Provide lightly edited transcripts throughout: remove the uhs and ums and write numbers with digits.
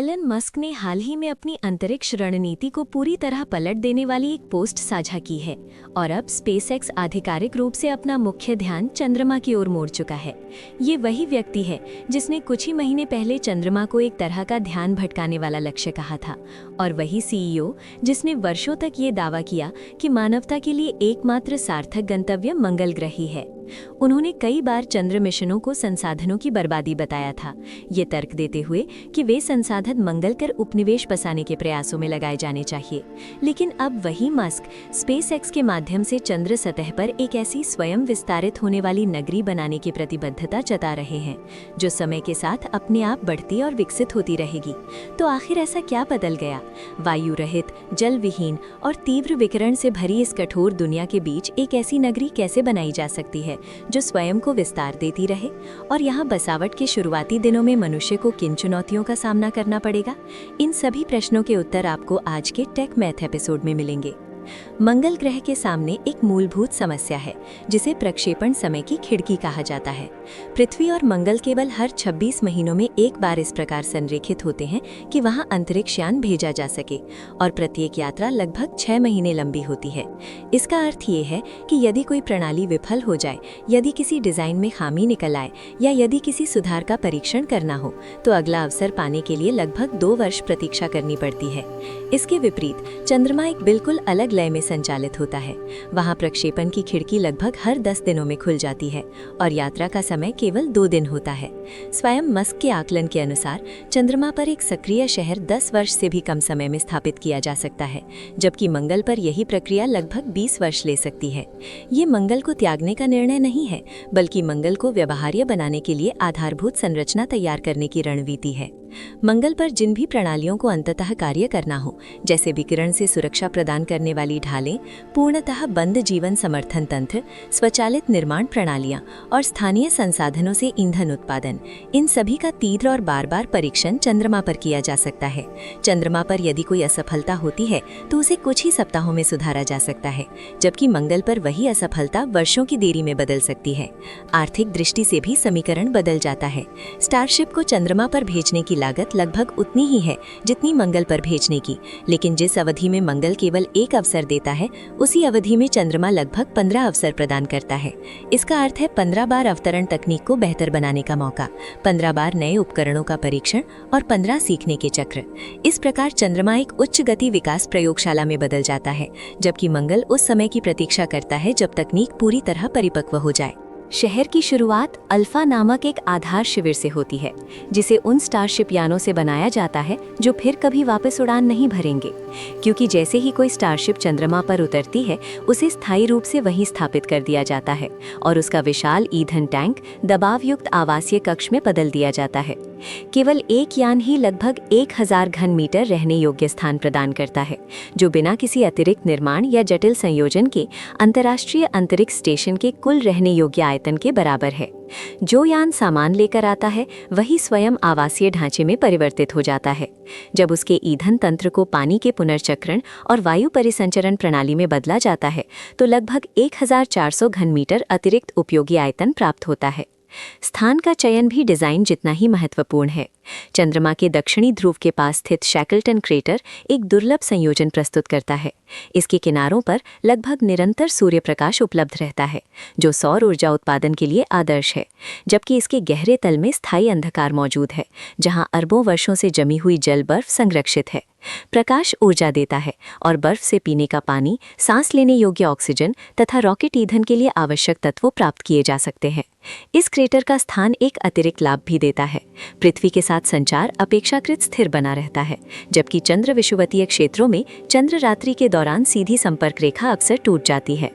Elon Musk ने हाल ही में अपनी अंतरिक्ष रणनीति को पूरी तरह पलट देने वाली एक पोस्ट साझा की है और अब स्पेसएक्स आधिकारिक रूप से अपना मुख्य ध्यान चंद्रमा की ओर मोड़ चुका है। ये वही व्यक्ति है जिसने कुछ ही महीने पहले चंद्रमा को एक तरह का ध्यान भटकाने वाला लक्ष्य कहा था, और वही सीईओ जिसने वर्षों तक ये दावा किया कि मानवता के लिए एकमात्र सार्थक गंतव्य मंगल ग्रह ही है। उन्होंने कई बार चंद्र मिशनों को संसाधनों की बर्बादी बताया था, ये तर्क देते हुए कि वे संसाधन मंगल कर उपनिवेश बसाने के प्रयासों में लगाए जाने चाहिए। लेकिन अब वही मस्क स्पेसएक्स के माध्यम से चंद्र सतह पर एक ऐसी स्वयं विस्तारित होने वाली नगरी बनाने की प्रतिबद्धता जता रहे हैं, जो समय के साथ अपने आप बढ़ती और विकसित होती रहेगी। तो आखिर ऐसा क्या बदल गया? वायु रहित, जल विहीन और तीव्र विकिरण से भरी इस कठोर दुनिया के बीच एक ऐसी नगरी कैसे बनाई जा सकती है जो स्वयं को विस्तार देती रहे? और यहाँ बसावट के शुरुआती दिनों में मनुष्य को किन चुनौतियों का सामना करना पड़ेगा? इन सभी प्रश्नों के उत्तर आपको आज के टेक मैथ एपिसोड में मिलेंगे। मंगल ग्रह के सामने एक मूलभूत समस्या है जिसे प्रक्षेपण समय की खिड़की कहा जाता है। पृथ्वी और मंगल केवल हर 26 महीनों में एक बार इस प्रकार संरेखित होते हैं कि वहां अंतरिक्षयान भेजा जा सके, और प्रत्येक यात्रा लगभग 6 महीने लंबी होती है। इसका अर्थ ये है कि यदि कोई प्रणाली विफल हो जाए, यदि किसी डिजाइन में खामी निकल आए या यदि किसी सुधार का परीक्षण करना हो, तो अगला अवसर पाने के लिए लगभग 2 वर्ष प्रतीक्षा करनी पड़ती है। इसके विपरीत चंद्रमा एक बिल्कुल अलग लय में संचालित होता है। वहां प्रक्षेपण की खिड़की लगभग हर 10 दिनों में खुल जाती है और यात्रा का समय केवल 2 दिन होता है। स्वयं मस्क के आकलन के अनुसार चंद्रमा पर एक सक्रिय शहर 10 वर्ष से भी कम समय में स्थापित किया जा सकता है, जबकि मंगल पर यही प्रक्रिया लगभग 20 वर्ष ले सकती है। ये मंगल को त्यागने का निर्णय नहीं है, बल्कि मंगल को व्यवहार्य बनाने के लिए आधारभूत संरचना तैयार करने की रणनीति है। मंगल पर जिन भी प्रणालियों को अंततः कार्य करना हो, जैसे विकिरण से सुरक्षा प्रदान करने वाली ढालें, पूर्णतः बंद जीवन समर्थन तंत्र, स्वचालित निर्माण प्रणालियां और स्थानीय संसाधनों से ईंधन उत्पादन, इन सभी का तीव्र और बार बार परीक्षण चंद्रमा पर किया जा सकता है। चंद्रमा पर यदि कोई असफलता होती है तो उसे कुछ ही सप्ताहों में सुधारा जा सकता है, जबकि मंगल पर वही असफलता वर्षों की देरी में बदल सकती है। आर्थिक दृष्टि से भी समीकरण बदल जाता है। स्टारशिप को चंद्रमा पर भेजने की लागत लगभग उतनी ही है जितनी मंगल पर भेजने की, लेकिन जिस अवधि में मंगल केवल एक अवसर देता है, उसी अवधि में चंद्रमा लगभग 15 अवसर प्रदान करता है। इसका अर्थ है 15 बार अवतरण तकनीक को बेहतर बनाने का मौका, 15 बार नए उपकरणों का परीक्षण और 15 सीखने के चक्र। इस प्रकार चंद्रमा एक उच्च गति विकास प्रयोगशाला में बदल जाता है, जबकि मंगल उस समय की प्रतीक्षा करता है जब तकनीक पूरी तरह परिपक्व हो जाए। शहर की शुरुआत अल्फा नामक एक आधार शिविर से होती है, जिसे उन स्टारशिप यानों से बनाया जाता है जो फिर कभी वापस उड़ान नहीं भरेंगे, क्योंकि जैसे ही कोई स्टारशिप चंद्रमा पर उतरती है, उसे स्थायी रूप से वहीं स्थापित कर दिया जाता है और उसका विशाल ईंधन टैंक दबाव युक्त आवासीय कक्ष में बदल दिया जाता है। केवल एक यान ही लगभग 1000 घन मीटर रहने योग्य स्थान प्रदान करता है, जो बिना किसी अतिरिक्त निर्माण या जटिल संयोजन के अंतर्राष्ट्रीय अंतरिक्ष स्टेशन के कुल रहने योग्य आयतन के बराबर है। जो यान सामान लेकर आता है, वही स्वयं आवासीय ढांचे में परिवर्तित हो जाता है। जब उसके ईंधन तंत्र को पानी के पुनर्चक्रण और वायु परिसंचरण प्रणाली में बदला जाता है, तो लगभग 1400 घन मीटर अतिरिक्त उपयोगी आयतन प्राप्त होता है। स्थान का चयन भी डिजाइन जितना ही महत्वपूर्ण है। चंद्रमा के दक्षिणी ध्रुव के पास स्थित शैकल्टन क्रेटर एक दुर्लभ संयोजन प्रस्तुत करता है। इसके किनारों पर लगभग निरंतर सूर्य प्रकाश उपलब्ध रहता है, जो सौर ऊर्जा उत्पादन के लिए आदर्श है, जबकि इसके गहरे तल में स्थायी अंधकार मौजूद है, जहां अरबों वर्षों से जमी हुई जल बर्फ संरक्षित है। प्रकाश ऊर्जा देता है और बर्फ से पीने का पानी, सांस लेने योग्य ऑक्सीजन तथा रॉकेट ईंधन के लिए आवश्यक तत्वों प्राप्त किए जा सकते हैं। इस क्रेटर का स्थान एक अतिरिक्त लाभ भी देता है। पृथ्वी के साथ संचार अपेक्षाकृत स्थिर बना रहता है, जबकि चंद्र विषुवतीय क्षेत्रों में चंद्र रात्रि के दौरान सीधी संपर्क रेखा अक्सर टूट जाती है।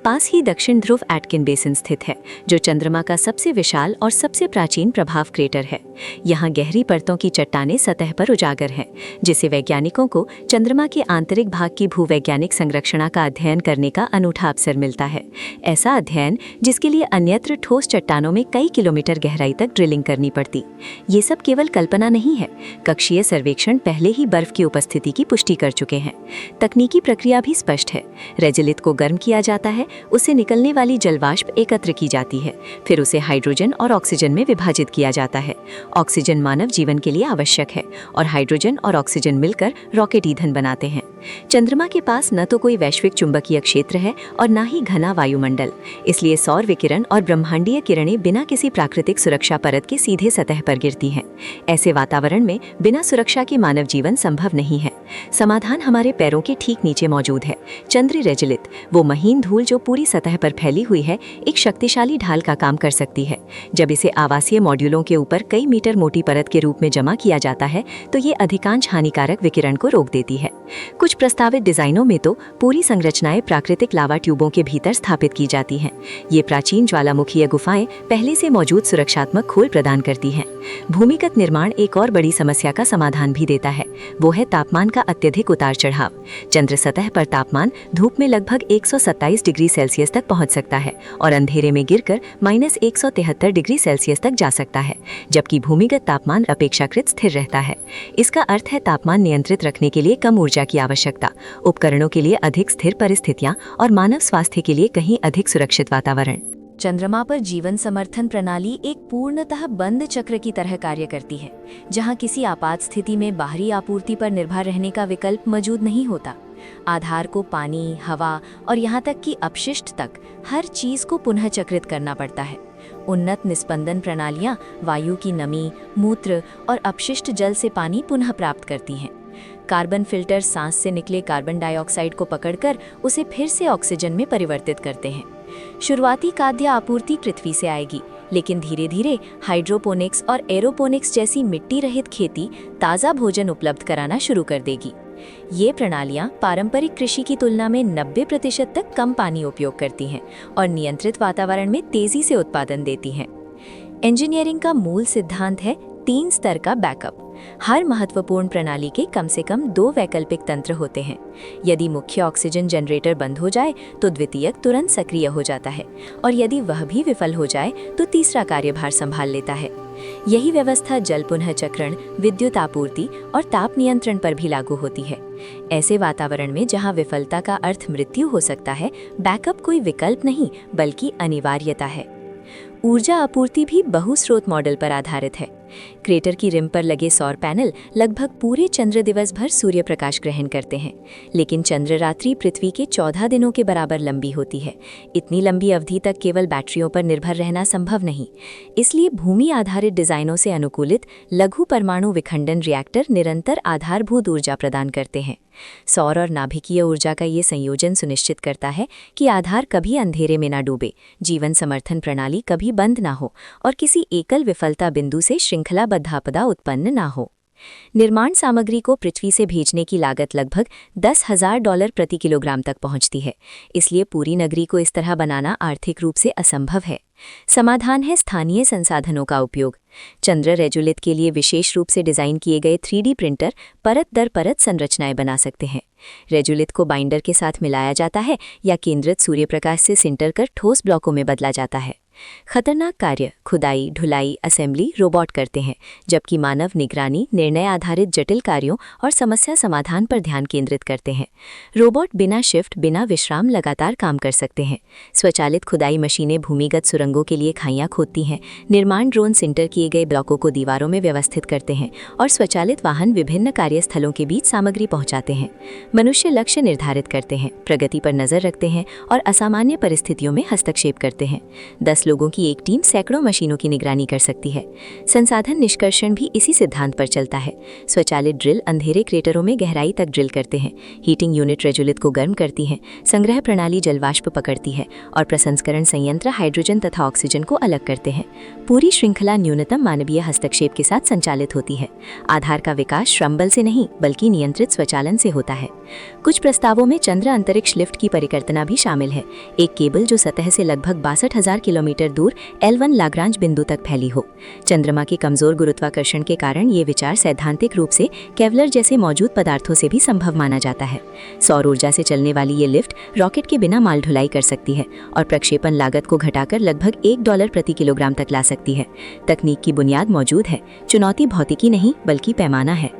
पास ही दक्षिण ध्रुव एटकिन बेसिन स्थित है, जो चंद्रमा का सबसे विशाल और सबसे प्राचीन प्रभाव क्रेटर है। यहाँ गहरी परतों की चट्टानें सतह पर उजागर हैं, जिससे वैज्ञानिकों को चंद्रमा के आंतरिक भाग की भूवैज्ञानिक संरचना का अध्ययन करने का अनूठा अवसर मिलता है। ऐसा अध्ययन जिसके लिए अन्यत्र ठोस चट्टानों में कई किलोमीटर गहराई तक ड्रिलिंग करनी पड़ती। ये सब केवल कल्पना नहीं है, कक्षीय सर्वेक्षण पहले ही बर्फ की उपस्थिति की पुष्टि कर चुके हैं। तकनीकी प्रक्रिया भी स्पष्ट है। रेजिलिथ को गर्म किया जाता है, उससे निकलने वाली जलवाष्प एकत्र की जाती है, फिर उसे हाइड्रोजन और ऑक्सीजन में विभाजित किया जाता है। ऑक्सीजन मानव जीवन के लिए आवश्यक है और हाइड्रोजन और ऑक्सीजन मिलकर रॉकेट ईंधन बनाते हैं। चंद्रमा के पास न तो कोई वैश्विक चुंबकीय क्षेत्र है और न ही घना वायुमंडल, इसलिए सौर विकिरण और ब्रह्मांडीय किरणें बिना किसी प्राकृतिक सुरक्षा परत के सीधे सतह पर गिरती हैं। ऐसे वातावरण में बिना सुरक्षा के मानव जीवन संभव नहीं है। समाधान हमारे पैरों के ठीक नीचे मौजूद है। चंद्री रेजिलिथ, वो महीन धूल जो पूरी सतह पर फैली हुई है, एक शक्तिशाली ढाल का काम कर सकती है। जब इसे आवासीय मॉड्यूलों के ऊपर कई मीटर मोटी परत के रूप में जमा किया जाता है तो ये अधिकांश हानिकारक विकिरण को रोक देती है। कुछ प्रस्तावित डिजाइनों में तो पूरी संरचनाएं प्राकृतिक लावा ट्यूबों के भीतर स्थापित की जाती हैं। ये प्राचीन ज्वालामुखीय गुफाएं पहले से मौजूद सुरक्षात्मक खोल प्रदान करती हैं। भूमिगत निर्माण एक और बड़ी समस्या का समाधान भी देता है, वो है तापमान का अत्यधिक उतार चढ़ाव। चंद्र सतह पर तापमान धूप में लगभग 127 डिग्री सेल्सियस तक पहुंच सकता है और अंधेरे में गिरकर -173 डिग्री सेल्सियस तक जा सकता है, जबकि भूमिगत तापमान अपेक्षाकृत स्थिर रहता है। इसका अर्थ है तापमान नियंत्रित रखने के लिए कम ऊर्जा की आवश्यकता, उपकरणों के लिए अधिक स्थिर परिस्थितियां और मानव स्वास्थ्य के लिए कहीं अधिक सुरक्षित वातावरण। चंद्रमा पर जीवन समर्थन प्रणाली एक पूर्णतः बंद चक्र की तरह कार्य करती है, जहां किसी आपात स्थिति में बाहरी आपूर्ति पर निर्भर रहने का विकल्प मौजूद नहीं होता। आधार को पानी, हवा और यहाँ तक कि अपशिष्ट तक हर चीज को पुनः चक्रित करना पड़ता है। उन्नत निस्पंदन प्रणालियां वायु की नमी, मूत्र और अपशिष्ट जल से पानी पुनः प्राप्त करती हैं। कार्बन फिल्टर सांस से निकले कार्बन डाइऑक्साइड को पकड़कर उसे फिर से ऑक्सीजन में परिवर्तित करते हैं। शुरुआती खाद्य आपूर्ति पृथ्वी से आएगी, लेकिन धीरे धीरे हाइड्रोपोनिक्स और एरोपोनिक्स जैसी मिट्टी रहित खेती ताज़ा भोजन उपलब्ध कराना शुरू कर देगी। ये प्रणालियां पारंपरिक कृषि की तुलना में 90% तक कम पानी उपयोग करती हैं और नियंत्रित वातावरण में तेजी से उत्पादन देती हैं। इंजीनियरिंग का मूल सिद्धांत है 3 स्तर का बैकअप। हर महत्वपूर्ण प्रणाली के कम से कम 2 वैकल्पिक तंत्र होते हैं। यदि मुख्य ऑक्सीजन जनरेटर बंद हो जाए तो द्वितीयक तुरंत सक्रिय हो जाता है, और यदि वह भी विफल हो जाए तो तीसरा कार्यभार संभाल लेता है। यही व्यवस्था जल पुनः चक्रण, विद्युत आपूर्ति और ताप नियंत्रण पर भी लागू होती है। ऐसे वातावरण में जहां विफलता का अर्थ मृत्यु हो सकता है, बैकअप कोई विकल्प नहीं बल्कि अनिवार्यता है। ऊर्जा आपूर्ति भी बहुस्रोत मॉडल पर आधारित है। क्रेटर की रिम पर लगे सौर पैनल लगभग पूरे चंद्र दिवस भर सूर्य प्रकाश ग्रहण करते हैं, लेकिन चंद्र रात्रि पृथ्वी के 14 दिनों के बराबर लंबी होती है। इतनी लंबी अवधि तक केवल बैटरियों पर निर्भर रहना संभव नहीं, इसलिए भूमि आधारित डिजाइनों से अनुकूलित लघु परमाणु विखंडन रिएक्टर निरंतर आधारभूत ऊर्जा प्रदान करते हैं। सौर और नाभिकीय ऊर्जा का ये संयोजन सुनिश्चित करता है कि आधार कभी अंधेरे में न डूबे, जीवन समर्थन प्रणाली कभी बंद ना हो और किसी एकल विफलता बिंदु से श्रृंखलाबद्ध आपदा उत्पन्न ना हो। निर्माण सामग्री को पृथ्वी से भेजने की लागत लगभग $10,000 प्रति किलोग्राम तक पहुंचती है, इसलिए पूरी नगरी को इस तरह बनाना आर्थिक रूप से असंभव है। समाधान है स्थानीय संसाधनों का उपयोग। चंद्र रेजुलिथ के लिए विशेष रूप से डिजाइन किए गए 3D प्रिंटर परत दर परत संरचनाएं बना सकते हैं। रेजुलिथ को बाइंडर के साथ मिलाया जाता है या केंद्रित सूर्य प्रकाश से सिंटर कर ठोस ब्लॉकों में बदला जाता है। खतरनाक कार्य खुदाई, ढुलाई, असेंबली रोबोट करते हैं, जबकि मानव निगरानी, निर्णय आधारित जटिल कार्यों और समस्या समाधान पर ध्यान केंद्रित करते हैं। रोबोट बिना शिफ्ट, बिना विश्राम लगातार काम कर सकते हैं। स्वचालित खुदाई मशीनें भूमिगत सुरंगों के लिए खाइयां खोदती हैं। निर्माण ड्रोन सिंटर किए गए ब्लॉकों को दीवारों में व्यवस्थित करते हैं और स्वचालित वाहन विभिन्न कार्यस्थलों के बीच सामग्री पहुंचाते हैं। मनुष्य लक्ष्य निर्धारित करते हैं, प्रगति पर नजर रखते हैं और असामान्य परिस्थितियों में हस्तक्षेप करते हैं। 10 लोगों की एक टीम सैकड़ों मशीनों की निगरानी कर सकती है। संसाधन निष्कर्षण भी इसी सिद्धांत पर चलता है। स्वचालित ड्रिल अंधेरे क्रेटरों में गहराई तक ड्रिल करते हैं। हीटिंग यूनिट रेजुलिथ को गर्म करती है। संग्रह प्रणाली जलवाष्प पकड़ती है और प्रसंस्करण संयंत्र हाइड्रोजन तथा ऑक्सीजन को अलग करते हैं। पूरी श्रृंखला न्यूनतम मानवीय हस्तक्षेप के साथ संचालित होती है। आधार का विकास श्रमबल से नहीं बल्कि नियंत्रित स्वचालन से होता है। कुछ प्रस्तावों में चंद्र अंतरिक्ष लिफ्ट की परिकल्पना भी शामिल है। एक केबल जो सतह से लगभग 62,000 किलोमीटर किलोमीटर दूर L1 लाग्रांज बिंदु तक फैली हो। चंद्रमा के कमजोर गुरुत्वाकर्षण के कारण ये विचार सैद्धांतिक रूप से केवलर जैसे मौजूद पदार्थों से भी संभव माना जाता है। सौर ऊर्जा से चलने वाली ये लिफ्ट रॉकेट के बिना माल ढुलाई कर सकती है और प्रक्षेपण लागत को घटाकर लगभग $1 प्रति किलोग्राम तक ला सकती है। तकनीक की बुनियाद मौजूद है, चुनौती भौतिकी नहीं बल्कि पैमाना है।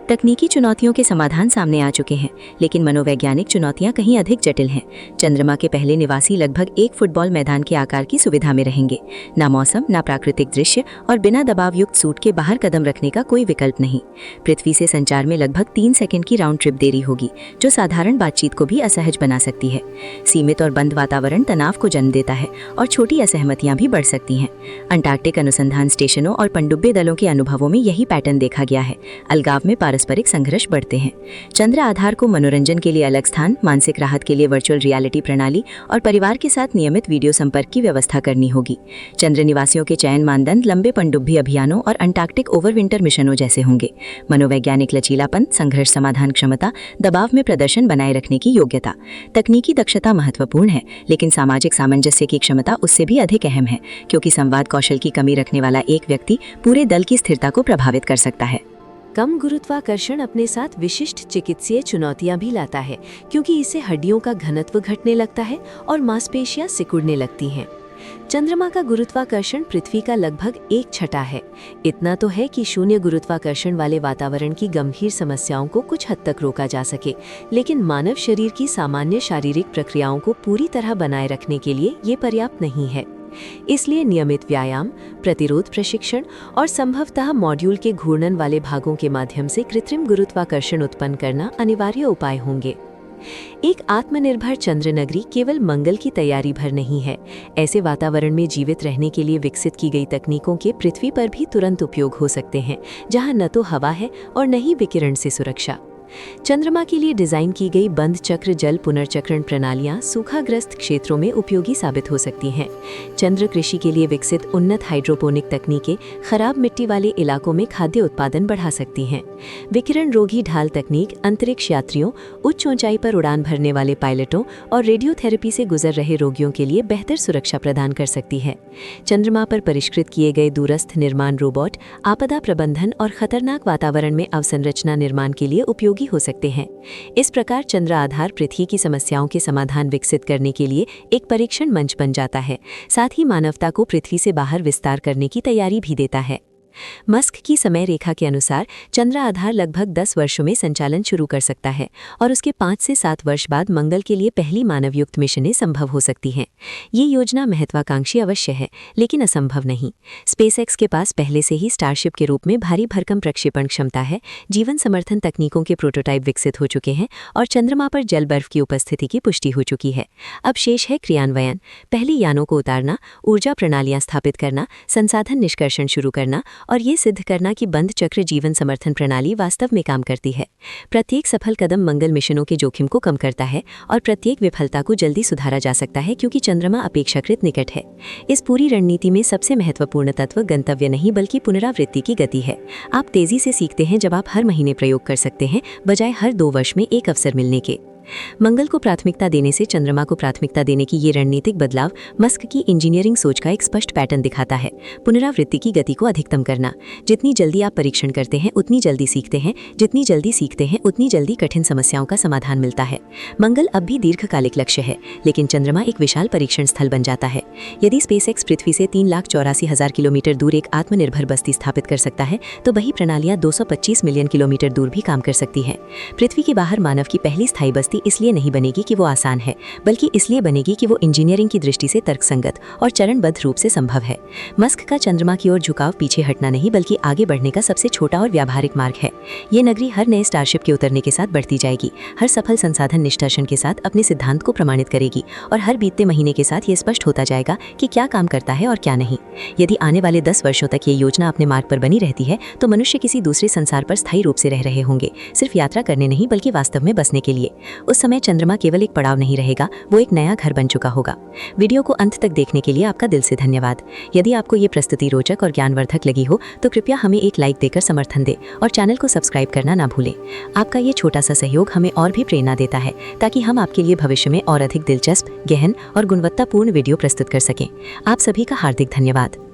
तकनीकी चुनौतियों के समाधान सामने आ चुके हैं, लेकिन मनोवैज्ञानिक चुनौतियां कहीं अधिक जटिल हैं। चंद्रमा के पहले निवासी लगभग एक फुटबॉल मैदान के आकार की सुविधा में रहेंगे। ना मौसम, ना प्राकृतिक दृश्य और बिना दबाव युक्त सूट के बाहर कदम रखने का कोई विकल्प नहीं। पृथ्वी से संचार में लगभग 3 सेकंड की राउंड ट्रिप देरी होगी, जो साधारण बातचीत को भी असहज बना सकती है। सीमित और बंद वातावरण तनाव को जन्म देता है और छोटी असहमतियां भी बढ़ सकती हैं। अंटार्कटिक अनुसंधान स्टेशनों और पनडुब्बी दलों के अनुभवों में यही पैटर्न देखा गया है। अलगाव में पारस्परिक संघर्ष बढ़ते हैं। चंद्र आधार को मनोरंजन के लिए अलग स्थान, मानसिक राहत के लिए वर्चुअल रियलिटी प्रणाली और परिवार के साथ नियमित वीडियो संपर्क की व्यवस्था करनी होगी। चंद्र निवासियों के चयन मानदंड लंबे पनडुब्बी अभियानों और अंटार्कटिक ओवरविंटर मिशनों जैसे होंगे। मनोवैज्ञानिक लचीलापन, संघर्ष समाधान क्षमता, दबाव में प्रदर्शन बनाए रखने की योग्यता। तकनीकी दक्षता महत्वपूर्ण है, लेकिन सामाजिक सामंजस्य की क्षमता उससे भी अधिक अहम है, क्योंकि संवाद कौशल की कमी रखने वाला एक व्यक्ति पूरे दल की स्थिरता को प्रभावित कर सकता है। कम गुरुत्वाकर्षण अपने साथ विशिष्ट चिकित्सीय चुनौतियां भी लाता है, क्योंकि इससे हड्डियों का घनत्व घटने लगता है और मांसपेशियां सिकुड़ने लगती हैं। चंद्रमा का गुरुत्वाकर्षण पृथ्वी का लगभग 1/6 है। इतना तो है कि शून्य गुरुत्वाकर्षण वाले वातावरण की गंभीर समस्याओं को कुछ हद तक रोका जा सके, लेकिन मानव शरीर की सामान्य शारीरिक प्रक्रियाओं को पूरी तरह बनाए रखने के लिए ये पर्याप्त नहीं है। इसलिए नियमित व्यायाम, प्रतिरोध प्रशिक्षण और संभवतः मॉड्यूल के घूर्णन वाले भागों के माध्यम से कृत्रिम गुरुत्वाकर्षण उत्पन्न करना अनिवार्य उपाय होंगे। एक आत्मनिर्भर चंद्र नगरी केवल मंगल की तैयारी भर नहीं है। ऐसे वातावरण में जीवित रहने के लिए विकसित की गई तकनीकों के पृथ्वी पर भी तुरंत उपयोग हो सकते हैं, जहां न तो हवा है और न ही विकिरण से सुरक्षा। चंद्रमा के लिए डिजाइन की गई बंद चक्र जल पुनर्चक्रण प्रणालियां सूखाग्रस्त क्षेत्रों में उपयोगी साबित हो सकती हैं। चंद्र कृषि के लिए विकसित उन्नत हाइड्रोपोनिक तकनीकें खराब मिट्टी वाले इलाकों में खाद्य उत्पादन बढ़ा सकती हैं। विकिरण रोधी ढाल तकनीक अंतरिक्ष यात्रियों, उच्च ऊंचाई पर उड़ान भरने वाले पायलटों और रेडियोथेरेपी से गुजर रहे रोगियों के लिए बेहतर सुरक्षा प्रदान कर सकती है। चंद्रमा पर परिष्कृत किए गए दूरस्थ निर्माण रोबोट आपदा प्रबंधन और खतरनाक वातावरण में अवसंरचना निर्माण के लिए उपयोगी हो सकते हैं। इस प्रकार चंद्र आधार पृथ्वी की समस्याओं के समाधान विकसित करने के लिए एक परीक्षण मंच बन जाता है, साथ ही मानवता को पृथ्वी से बाहर विस्तार करने की तैयारी भी देता है। मस्क की समय रेखा के अनुसार चंद्र आधार लगभग 10 वर्षों में संचालन शुरू कर सकता है और उसके 5 से 7 वर्ष बाद मंगल के लिए पहली मानवयुक्त मिशनें संभव हो सकती हैं। ये योजना महत्वाकांक्षी अवश्य है, लेकिन असंभव नहीं। स्पेसएक्स के पास पहले से ही स्टारशिप के रूप में भारी भरकम प्रक्षेपण क्षमता है, जीवन समर्थन तकनीकों के प्रोटोटाइप विकसित हो चुके हैं और चंद्रमा पर जल बर्फ की उपस्थिति की पुष्टि हो चुकी है। अब शेष है क्रियान्वयन, पहली यानों को उतारना, ऊर्जा प्रणालियां स्थापित करना, संसाधन निष्कर्षण शुरू करना और ये सिद्ध करना कि बंद चक्र जीवन समर्थन प्रणाली वास्तव में काम करती है। प्रत्येक सफल कदम मंगल मिशनों के जोखिम को कम करता है और प्रत्येक विफलता को जल्दी सुधारा जा सकता है, क्योंकि चंद्रमा अपेक्षाकृत निकट है। इस पूरी रणनीति में सबसे महत्वपूर्ण तत्व गंतव्य नहीं बल्कि पुनरावृत्ति की गति है। आप तेजी से सीखते हैं जब आप हर महीने प्रयोग कर सकते हैं, बजाय हर 2 वर्ष में एक अवसर मिलने के। मंगल को प्राथमिकता देने से चंद्रमा को प्राथमिकता देने की ये रणनीतिक बदलाव मस्क की इंजीनियरिंग सोच का एक स्पष्ट पैटर्न दिखाता है। पुनरावृत्ति की गति को अधिकतम करना। जितनी जल्दी आप परीक्षण करते हैं उतनी जल्दी सीखते हैं, जितनी जल्दी सीखते हैं उतनी जल्दी कठिन समस्याओं का समाधान मिलता है। मंगल अब भी दीर्घकालिक लक्ष्य है, लेकिन चंद्रमा एक विशाल परीक्षण स्थल बन जाता है। यदि स्पेसएक्स पृथ्वी से 3,84,000 किलोमीटर दूर एक आत्मनिर्भर बस्ती स्थापित कर सकता है, तो वही प्रणालियां 225 मिलियन किलोमीटर दूर भी काम कर सकती है। पृथ्वी के बाहर मानव की पहली स्थायी बस्ती इसलिए नहीं बनेगी कि वो आसान है, बल्कि इसलिए बनेगी कि वो इंजीनियरिंग की दृष्टि से तर्कसंगत और चरणबद्ध रूप से संभव है। मस्क का चंद्रमा की ओर झुकाव पीछे हटना नहीं बल्कि आगे बढ़ने का सबसे छोटा और व्यावहारिक मार्ग है। ये नगरी हर नए स्टारशिप के उतरने के साथ बढ़ती जाएगी, हर सफल संसाधन निष्कर्षण के साथ अपने सिद्धांत को प्रमाणित करेगी और हर बीतते महीने के साथ ये स्पष्ट होता जाएगा कि क्या काम करता है और क्या नहीं। यदि आने वाले 10 वर्षों तक ये योजना अपने मार्ग पर बनी रहती है, तो मनुष्य किसी दूसरे संसार पर स्थायी रूप से रह रहे होंगे, सिर्फ यात्रा करने नहीं बल्कि वास्तव में बसने के लिए। उस समय चंद्रमा केवल एक पड़ाव नहीं रहेगा, वो एक नया घर बन चुका होगा। वीडियो को अंत तक देखने के लिए आपका दिल से धन्यवाद। यदि आपको ये प्रस्तुति रोचक और ज्ञानवर्धक लगी हो तो कृपया हमें एक लाइक देकर समर्थन दें और चैनल को सब्सक्राइब करना ना भूलें। आपका ये छोटा सा सहयोग हमें और भी प्रेरणा देता है ताकि हम आपके लिए भविष्य में और अधिक दिलचस्प, गहन और गुणवत्तापूर्ण वीडियो प्रस्तुत कर सकें। आप सभी का हार्दिक धन्यवाद।